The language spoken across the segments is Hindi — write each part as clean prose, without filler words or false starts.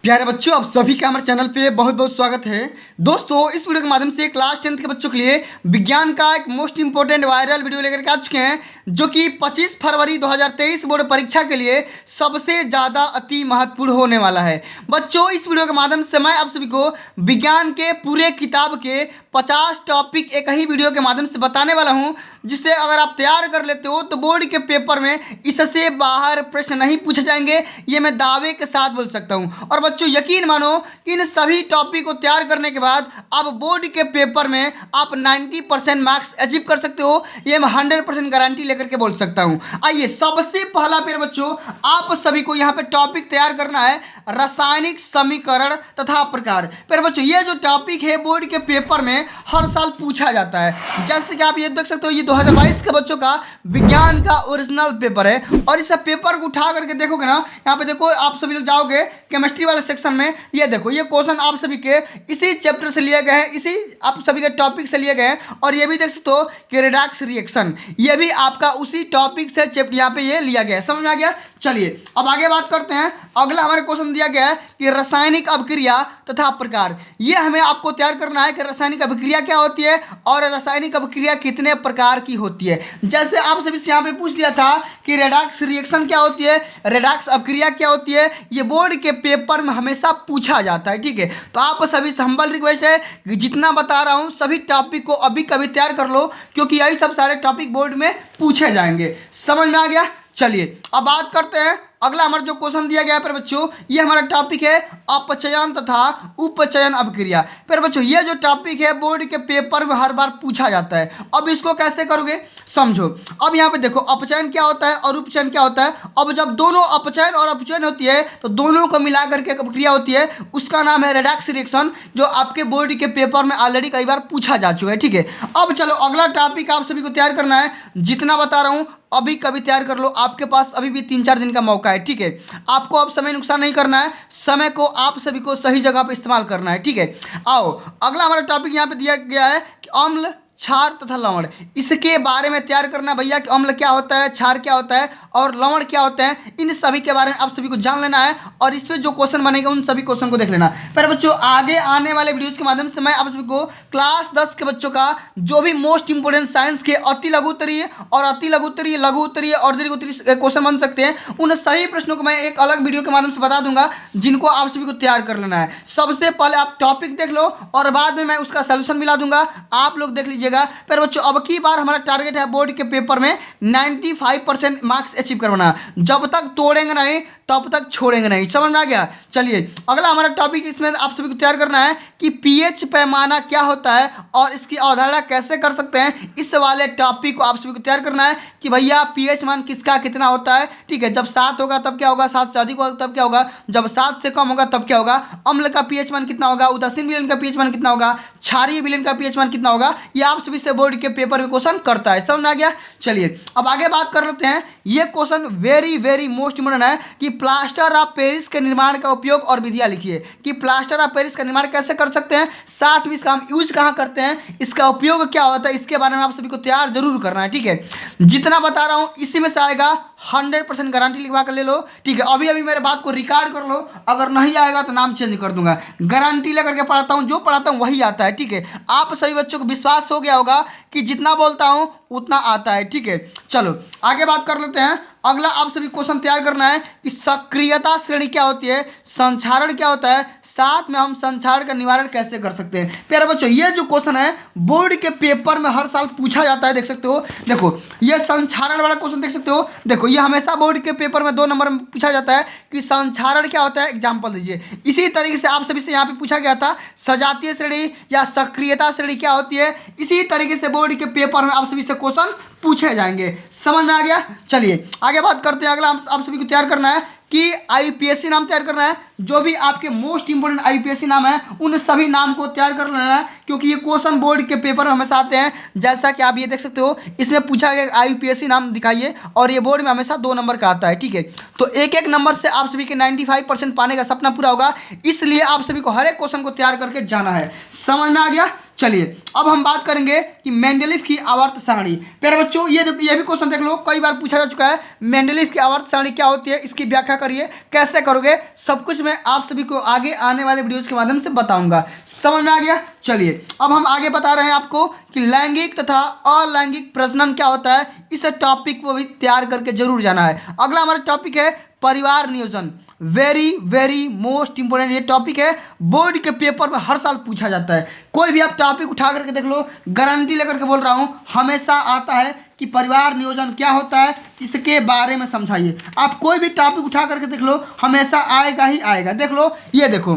प्यारे बच्चों, आप सभी का हमारे चैनल पे बहुत बहुत स्वागत है। दोस्तों, इस वीडियो के माध्यम से क्लास 10th के बच्चों के लिए विज्ञान का एक मोस्ट इंपॉर्टेंट वायरल वीडियो लेकर के आ चुके हैं, जो कि 25 फरवरी 2023 बोर्ड परीक्षा के लिए सबसे ज़्यादा अति महत्वपूर्ण होने वाला है। बच्चों, इस वीडियो के माध्यम से मैं आप सभी को विज्ञान के पूरे किताब के 50 टॉपिक एक ही वीडियो के माध्यम से बताने वाला हूँ, जिससे अगर आप तैयार कर लेते हो तो बोर्ड के पेपर में इससे बाहर प्रश्न नहीं पूछे जाएंगे, ये मैं दावे के साथ बोल सकता हूँ। और बच्चों, यकीन मानो कि इन सभी टॉपिक को तैयार करने के बाद आप बोर्ड के पेपर में आप 90% मार्क्स अचीव कर सकते हो, ये मैं 100% गारंटी लेकर के बोल सकता हूँ। आइए, सबसे पहला प्यारे बच्चों, आप सभी को यहाँ पे टॉपिक तैयार करना है रासायनिक समीकरण तथा प्रकार। प्यारे बच्चों, ये जो टॉपिक है बोर्ड के पेपर में हर साल पूछा जाता है। जैसे कि आप ये देख सकते हो, ये 2022 के बच्चों का विज्ञान का ओरिजिनल पेपर है। और इस पेपर को उठा करके देखोगे ना, यहाँ पे देखो, आप सभी लोग जाओगे केमिस्ट्री वाले सेक्शन में, ये देखो, ये क्वेश्चन आप सभी के इसी चैप्टर से लिए गए हैं, इसी आप सभी के टॉपिक से लिए गए हैं। और ये भी देख सकते हो कि रेडॉक्स रिएक्शन, ये भी आपका उसी टॉपिक से चैप्टर यहाँ पे ये लिया गया है। समझ में आ गया? चलिए अब आगे बात करते हैं। अगला हमारे क्वेश्चन दिया गया है कि रासायनिक अभिक्रिया तथा प्रकार। ये हमें आपको तैयार करना है कि रासायनिक अभिक्रिया क्या होती है और रासायनिक अभिक्रिया कितने प्रकार की होती है। जैसे आप सभी से यहाँ पे पूछ दिया था कि रेडॉक्स रिएक्शन क्या होती है, रेडॉक्स अभिक्रिया क्या होती है, ये बोर्ड के पेपर में हमेशा पूछा जाता है। ठीक है, तो आप सभी से हम्बल रिक्वेस्ट है कि जितना बता रहा हूँ सभी टॉपिक को अभी कभी तैयार कर लो, क्योंकि यही सब सारे टॉपिक बोर्ड में पूछे जाएंगे। समझ में आ गया? चलिए अब बात करते हैं। अगला हमारा जो क्वेश्चन दिया गया है पर बच्चों, ये हमारा टॉपिक है अपचयन तथा उपचयन अभिक्रिया। पर बच्चों, ये जो टॉपिक है बोर्ड के पेपर में हर बार पूछा जाता है। अब इसको कैसे करोगे समझो। अब यहाँ पे देखो, अपचयन क्या होता है और उपचयन क्या होता है। अब जब दोनों अपचयन और अपचयन होती है तो दोनों को मिला करके एक अभिक्रिया होती है, उसका नाम है रेडॉक्स रिएक्शन, जो आपके बोर्ड के पेपर में ऑलरेडी कई बार पूछा जा चुका है। ठीक है, अब चलो अगला टॉपिक आप सभी को तैयार करना है। जितना बता रहा हूँ अभी कभी तैयार कर लो, आपके पास अभी भी 3-4 दिन का मौका है। ठीक है, आपको अब समय नुकसान नहीं करना है, समय को आप सभी को सही जगह पर इस्तेमाल करना है। ठीक है, आओ अगला हमारा टॉपिक यहाँ पे दिया गया है कि अम्ल, क्षार तथा लवण। इसके बारे में तैयार करना भैया कि अम्ल क्या होता है, क्षार क्या होता है और लवण क्या होता है। इन सभी के बारे में आप सभी को जान लेना है और इस पे जो क्वेश्चन बनेगा उन सभी क्वेश्चन को देख लेना। पर बच्चों, आगे आने वाले वीडियोस के माध्यम से मैं आप सभी को क्लास 10 के बच्चों का जो भी मोस्ट इंपोर्टेंट साइंस के अति लघु उत्तरीय और अति लघु उत्तरीय, लघु उत्तरीय और दीर्घ उत्तरीय क्वेश्चन बन सकते हैं, उन सभी प्रश्नों को मैं एक अलग वीडियो के माध्यम से बता दूंगा, जिनको आप सभी को तैयार कर लेना है। सबसे पहले आप टॉपिक देख लो और बाद में मैं उसका सोल्यूशन मिला दूंगा, आप लोग देख लीजिएगा। पर बच्चों, अब की बार हमारा टारगेट है बोर्ड के पेपर में 95% मार्क्स अचीव करवाना। जब तक तोड़ेंगे नहीं तब तक छोड़ेंगे नहीं। समझ में आ गया? चलिए अगला हमारा टॉपिक इसमें आप सभी को तैयार करना है कि पीएच पैमाना क्या होता है और इसकी अवधारणा कैसे कर सकते हैं। इस वाले टॉपिक को आप सभी को तैयार करना है कि भैया पीएच मान किसका कितना होता है। ठीक है, जब 7 होगा तब क्या होगा, 7 से अधिक होगा तब क्या होगा, जब 7 से कम होगा तब क्या होगा, अम्ल का पीएच मान कितना होगा, उदासीन विलयन का पीएच मान कितना होगा, क्षारीय विलयन का पीएच मान कितना होगा। ये आप सभी से बोर्ड के पेपर में क्वेश्चन करता है। समझ में आ गया? चलिए अब आगे बात कर लेते हैं। ये question very very most important है कि प्लास्टर ऑफ पेरिस के निर्माण का उपयोग और विधियां लिखिए। कि प्लास्टर ऑफ पेरिस का निर्माण कैसे कर सकते हैं, साथ में इसका हम यूज कहाँ करते हैं, इसका उपयोग क्या होता है, इसके बारे में आप सभी को तैयार जरूर करना है। ठीक है, जितना बता रहा हूँ इसी में से आएगा, 100% गारंटी लिखवा कर ले लो। ठीक है, अभी अभी मेरे बात को रिकॉर्ड कर लो, अगर नहीं आएगा तो नाम चेंज कर दूंगा। गारंटी लेकर के पढ़ाता हूँ, जो पढ़ाता हूँ वही आता है। ठीक है, आप सभी बच्चों को विश्वास हो गया होगा कि जितना बोलता हूँ उतना आता है। ठीक है, चलो आगे बात कर लेते हैं। अगला आप सभी क्वेश्चन तैयार करना है कि सक्रियता श्रेणी क्या होती है, संक्षारण क्या होता है, साथ में हम संक्षारण का निवारण कैसे कर सकते हैं। प्यारे बच्चों, ये जो क्वेश्चन है बोर्ड के पेपर में हर साल पूछा जाता है। देख सकते हो, देखो ये संक्षारण वाला क्वेश्चन देख सकते हो। देखो ये हमेशा बोर्ड के पेपर में 2 नंबर में पूछा जाता है कि संक्षारण क्या होता है, एग्जाम्पल दीजिए। इसी तरीके से आप सभी से यहाँ पे पूछा गया था सजातीय श्रेणी या सक्रियता श्रेणी क्या होती है। इसी तरीके से बोर्ड के पेपर में आप सभी से क्वेश्चन पूछे जाएंगे। समझ में आ गया? चलिए आगे बात करते हैं। अगला आप सभी को तैयार करना है कि आईयूपीएससी नाम तैयार करना है। जो भी आपके मोस्ट इंपोर्टेंट आईयूपीएससी नाम है उन सभी नाम को तैयार कर लेना है, क्योंकि ये क्वेश्चन बोर्ड के पेपर में हमेशा आते हैं। जैसा कि आप ये देख सकते हो, इसमें पूछा गया आईयूपीएससी नाम दिखाइए और ये बोर्ड में हमेशा 2 नंबर का आता है। ठीक है, तो एक एक नंबर से आप सभी के 95% पाने का सपना पूरा होगा, इसलिए आप सभी को हर एक क्वेश्चन को तैयार करके जाना है। समझ में आ गया? चलिए अब हम बात करेंगे कि मेंडलीव की आवर्त सारणी। प्यारे बच्चों, ये भी क्वेश्चन देख लो, कई बार पूछा जा चुका है। मेंडलीव की आवर्त सारणी क्या होती है, इसकी व्याख्या करिए। कैसे करोगे सब कुछ मैं आप सभी को आगे आने वाले वीडियोज़ के माध्यम से बताऊंगा। समझ में आ गया? चलिए अब हम आगे बता रहे हैं आपको कि लैंगिक तथा अलैंगिक प्रजनन क्या होता है। इस टॉपिक को भी तैयार करके जरूर जाना है। अगला हमारा टॉपिक है परिवार नियोजन। वेरी वेरी मोस्ट इंपोर्टेंट ये टॉपिक है, बोर्ड के पेपर में हर साल पूछा जाता है। कोई भी आप टॉपिक उठा करके देख लो, गारंटी लेकर के बोल रहा हूँ, हमेशा आता है कि परिवार नियोजन क्या होता है, इसके बारे में समझाइए। आप कोई भी टॉपिक उठा करके देख लो, हमेशा आएगा ही आएगा। देख लो, ये देखो,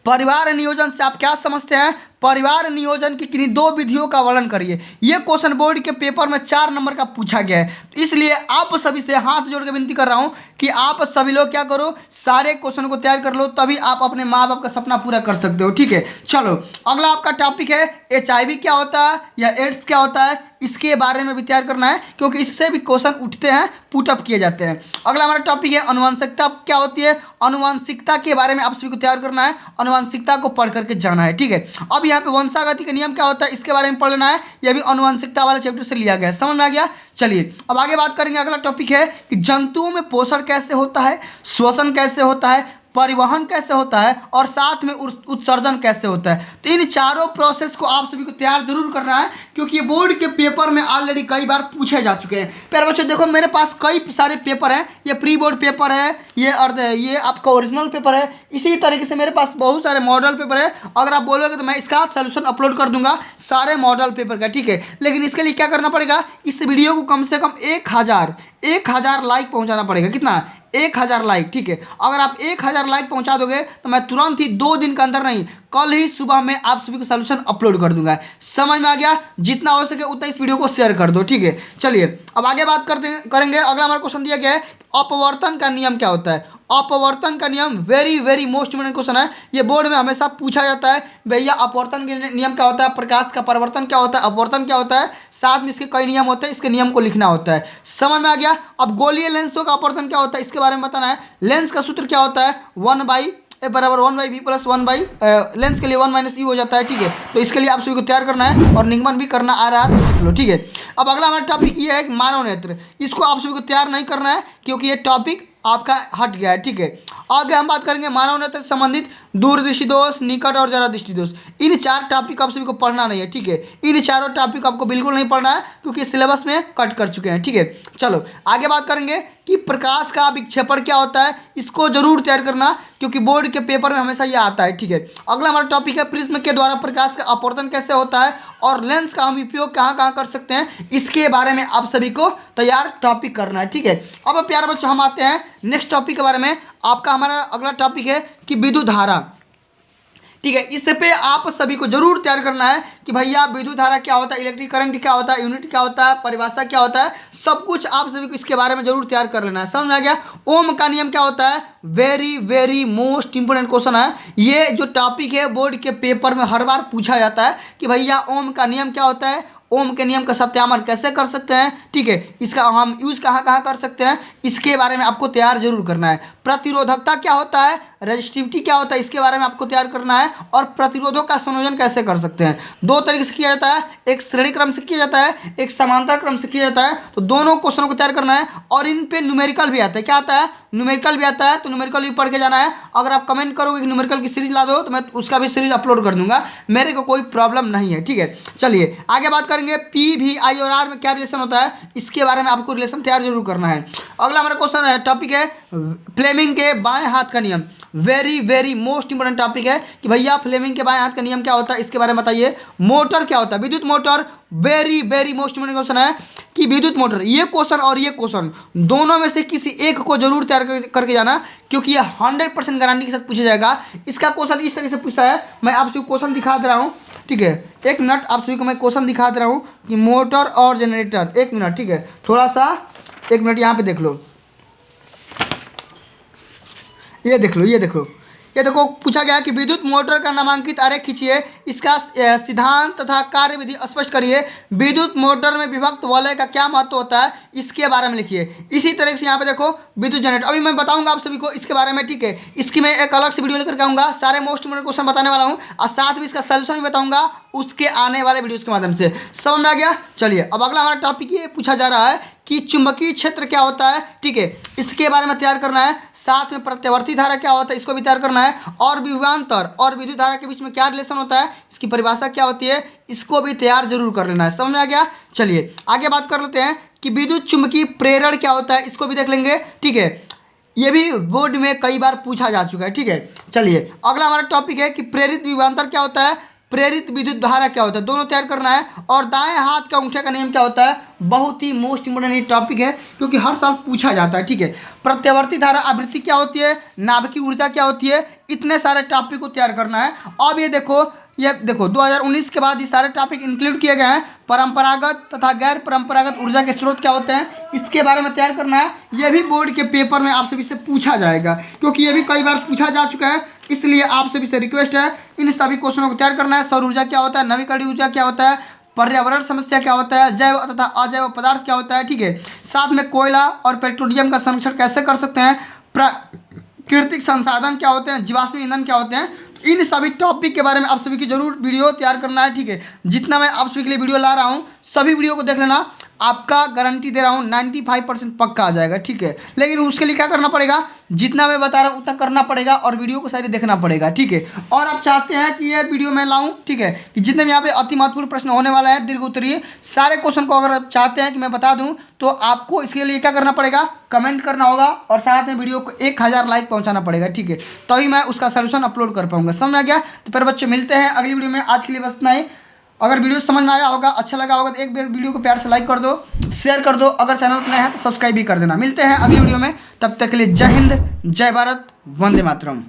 परिवार नियोजन से आप क्या समझते हैं? परिवार नियोजन की किन्हीं दो विधियों का वर्णन करिए। ये क्वेश्चन बोर्ड के पेपर में 4 नंबर का पूछा गया है। तो इसलिए आप सभी से हाथ जोड़ के विनती कर रहा हूं कि आप सभी लोग क्या करो, सारे क्वेश्चन को तैयार कर लो, तभी आप अपने माँ बाप का सपना पूरा कर सकते हो। ठीक है, चलो अगला आपका टॉपिक है HIV क्या होता है या एड्स क्या होता है, इसके बारे में भी तैयार करना है, क्योंकि इससे भी क्वेश्चन उठते हैं, पुटअप किए जाते हैं। अगला हमारा टॉपिक है अनुवांशिकता क्या होती है। अनुवांशिकता के बारे में आप सभी को तैयार करना है, अनुवांशिकता को पढ़ करके जाना है। ठीक है, अब यहाँ पे वंशागति का नियम क्या होता है, इसके बारे में पढ़ लेना है। यह भी अनुवांशिकता वाले चैप्टर से लिया गया है। समझ में आ गया? चलिए अब आगे बात करेंगे। अगला टॉपिक है कि जंतुओं में पोषण कैसे होता है, श्वसन कैसे होता है, परिवहन कैसे होता है और साथ में उत्सर्जन कैसे होता है। तो इन चारों प्रोसेस को आप सभी को तैयार जरूर करना है, क्योंकि ये बोर्ड के पेपर में ऑलरेडी कई बार पूछे जा चुके हैं। प्यारे बच्चों देखो, मेरे पास कई सारे पेपर हैं। ये प्री बोर्ड पेपर है, ये आपका ओरिजिनल पेपर है। इसी तरीके से मेरे पास बहुत सारे मॉडल पेपर है। अगर आप बोलोगे तो मैं इसका सोल्यूशन अपलोड कर दूंगा सारे मॉडल पेपर का। ठीक है, लेकिन इसके लिए क्या करना पड़ेगा, इस वीडियो को कम से कम 1000 लाइक पहुंचाना पड़ेगा। कितना? 1000 लाइक। ठीक है, अगर आप 1000 लाइक पहुंचा दोगे तो मैं तुरंत ही 2 दिन के अंदर नहीं, कल ही सुबह में आप सभी को सॉल्यूशन अपलोड कर दूंगा। समझ में आ गया? जितना हो सके उतना इस वीडियो को शेयर कर दो। ठीक है, चलिए अब आगे बात करेंगे। अगला हमारा क्वेश्चन दिया गया है, अपवर्तन का नियम क्या होता है। अपवर्तन का नियम very very most important question है। ये बोर्ड में हमेशा पूछा जाता है, भैया अपवर्तन के नियम क्या होता है, प्रकाश का परिवर्तन क्या होता है, अपवर्तन क्या होता है, साथ में इसके कई नियम होते हैं, इसके नियम को लिखना होता है। समझ में आ गया? अब गोलीय लेंसों का अपवर्तन क्या होता है, इसके बारे में बताना है। लेंस का सूत्र क्या होता है, 1/a बराबर 1/b प्लस 1/, लेंस के लिए 1 - e हो जाता है। ठीक है, तो इसके लिए आप सभी को तैयार करना है और निगमन भी करना आ रहा है, सीख लो। ठीक है, अब अगला हमारा टॉपिक ये है कि मानव नेत्र। इसको आप सभी को तैयार नहीं करना है, क्योंकि ये टॉपिक आपका हट गया है। ठीक है, आगे हम बात करेंगे मानव नेत्र से संबंधित दूरदृष्टि दोष, निकट और जरा दृष्टि दोष। इन 4 टॉपिक आप सभी को पढ़ना नहीं है। ठीक है, इन चारों टॉपिक आपको बिल्कुल नहीं पढ़ना है, क्योंकि सिलेबस में कट कर चुके हैं। ठीक है, चलो आगे बात करेंगे कि प्रकाश का विक्षेपण क्या होता है। इसको जरूर तैयार करना, क्योंकि बोर्ड के पेपर में हमेशा यह आता है। ठीक है, अगला हमारा टॉपिक है प्रिज्म के द्वारा प्रकाश का अपवर्तन कैसे होता है और लेंस का हम उपयोग कहाँ कहाँ कर सकते हैं, इसके बारे में आप सभी को तैयार टॉपिक करना है। ठीक है, अब प्यारे बच्चों हम आते हैं नेक्स्ट टॉपिक के बारे में। आपका हमारा अगला टॉपिक है कि विद्युत धारा। ठीक है, इस पे आप सभी को जरूर तैयार करना है कि भैया विद्युत धारा क्या होता है, इलेक्ट्रिक करंट क्या होता है, यूनिट क्या होता है, परिभाषा क्या होता है, सब कुछ आप सभी को इसके बारे में जरूर तैयार कर लेना है। समझ में आ गया? ओम का नियम क्या होता है, very very most important question है। ये जो टॉपिक है बोर्ड के पेपर में हर बार पूछा जाता है कि भैया ओम का नियम क्या होता है, ओम के नियम का सत्यापन कैसे कर सकते हैं। ठीक है, इसका हम यूज़ कहाँ कहाँ कर सकते हैं, इसके बारे में आपको तैयार जरूर करना है। प्रतिरोधकता क्या होता है, रेजिस्टिविटी क्या होता है, इसके बारे में आपको तैयार करना है। और प्रतिरोधों का संयोजन कैसे कर सकते हैं। 2 तरीके से किया जाता है, एक श्रेणी क्रम से किया जाता है, एक समांतर क्रम से किया जाता है। तो दोनों क्वेश्चनों को तैयार करना है, और इन पे न्यूमेरिकल भी आता है। क्या आता है? न्यूमेरिकल भी आता है, तो न्यूमेरिकल भी पढ़ के जाना है। अगर आप कमेंट करोगे कि न्यूमेरिकल की सीरीज ला दो, तो मैं उसका भी सीरीज अपलोड कर दूंगा, मेरे को कोई प्रॉब्लम नहीं है। ठीक है, चलिए आगे बात करेंगे पी भी आई और आर में क्या रिलेशन होता है, इसके बारे में आपको रिलेशन तैयार जरूर करना है। अगला हमारा क्वेश्चन है, टॉपिक है फ्लेमिंग के बाएं हाथ का नियम। Very very most important topic है कि भैया फ्लेमिंग के बाएं हाथ का नियम क्या होता है, इसके बारे में बताइए। मोटर क्या होता है, विद्युत motor. Very very most important question है कि विद्युत मोटर, ये क्वेश्चन और ये क्वेश्चन दोनों में से किसी एक को जरूर तैयार करके जाना, क्योंकि ये 100% गारंटी के साथ पूछा जाएगा। इसका क्वेश्चन इस तरीके से पूछा है, मैं आप सभी को क्वेश्चन दिखा दे रहा हूँ। ठीक है, 1 मिनट, आप सभी को मैं क्वेश्चन दिखा दे रहा हूँ कि मोटर और जनरेटर। 1 मिनट, ठीक है, थोड़ा सा 1 मिनट यहाँ पे देख लो, ये देख लो, ये देखो, ये देखो पूछा गया कि विद्युत मोटर का नामांकित आरेख खींचिए, इसका सिद्धांत तथा कार्यविधि स्पष्ट करिए, विद्युत मोटर में विभक्त वलय का क्या महत्व होता है, इसके बारे में लिखिए। इसी तरह से यहाँ पे देखो विद्युत जनरेटर, अभी मैं बताऊंगा आप सभी को इसके बारे में। ठीक है, इसकी मैं एक अलग से वीडियो लेकर के आऊँगा, सारे मोस्ट इंपोर्टेंट क्वेश्चन बताने वाला हूँ और साथ में इसका सोल्यूशन भी बताऊँगा, उसके आने वाले वीडियोस के माध्यम से। समझ में आ गया? चलिए अब अगला हमारा टॉपिक ये पूछा जा रहा है कि चुंबकीय क्षेत्र क्या होता है, ठीक है, इसके बारे में तैयार करना है। साथ में प्रत्यावर्ती धारा क्या होता है, इसको भी तैयार करना है। और विभवांतर और विद्युत धारा के बीच में क्या रिलेशन होता है, इसकी परिभाषा क्या होती है, इसको भी तैयार जरूर कर लेना है। समझ में आ गया? चलिए आगे बात कर लेते हैं कि विद्युत चुंबकीय प्रेरण क्या होता है, इसको भी देख लेंगे, ठीक है। ये भी बोर्ड में कई बार पूछा जा चुका है, ठीक है। चलिए अगला हमारा टॉपिक है कि प्रेरित विभवांतर क्या होता है, प्रेरित विद्युत धारा क्या होता है, दोनों तैयार करना है। और दाएं हाथ का अंगूठे का नियम क्या होता है, बहुत ही मोस्ट इंपोर्टेंट ये टॉपिक है क्योंकि हर साल पूछा जाता है, ठीक है। प्रत्यावर्ती धारा आवृत्ति क्या होती है, नाभिकीय ऊर्जा क्या होती है, इतने सारे टॉपिक को तैयार करना है। अब ये देखो 2019 के बाद ये सारे टॉपिक इंक्लूड किए गए हैं। परंपरागत तथा गैर परंपरागत ऊर्जा के स्रोत क्या होते हैं, इसके बारे में तैयार करना है। ये भी बोर्ड के पेपर में आप सभी से पूछा जाएगा क्योंकि ये भी कई बार पूछा जा चुका है, इसलिए आप सभी से रिक्वेस्ट है इन सभी क्वेश्चनों को तैयार करना है। सौर ऊर्जा क्या होता है, नवीकरणीय ऊर्जा क्या होता है, पर्यावरण समस्या क्या होता है, जैव तथा अजैव पदार्थ क्या होता है, ठीक है। साथ में कोयला और पेट्रोलियम का संरक्षण कैसे कर सकते हैं, प्राकृतिक संसाधन क्या होते हैं, जीवाश्म ईंधन क्या होते हैं, इन सभी टॉपिक के बारे में आप सभी की जरूर वीडियो तैयार करना है, ठीक है। जितना मैं आप सभी के लिए वीडियो ला रहा हूँ सभी वीडियो को देख लेना, आपका गारंटी दे रहा हूँ 95% पक्का आ जाएगा, ठीक है। लेकिन उसके लिए क्या करना पड़ेगा, जितना मैं बता रहा हूँ उतना करना पड़ेगा और वीडियो को सारी देखना पड़ेगा, ठीक है। और आप चाहते हैं कि ये वीडियो मैं लाऊं, ठीक है, कि जितने भी यहाँ पे अति महत्वपूर्ण प्रश्न होने वाला है दीर्घ उत्तरीय सारे क्वेश्चन को अगर आप चाहते हैं कि मैं बता दूँ तो आपको इसके लिए क्या करना पड़ेगा, कमेंट करना होगा और साथ में वीडियो को 1000 लाइक पहुँचाना पड़ेगा, ठीक है, तभी मैं उसका सोल्यूशन अपलोड कर पाऊँगा। समझ में आ गया? तो फिर बच्चों मिलते हैं अगली वीडियो में, आज के लिए बस इतना ही। अगर वीडियो समझ में आया होगा, अच्छा लगा होगा तो एक बार वीडियो को प्यार से लाइक कर दो, शेयर कर दो, अगर चैनल पर नए हैं तो सब्सक्राइब भी कर देना। मिलते हैं अगली वीडियो में, तब तक के लिए जय हिंद, जय भारत, वंदे मातरम।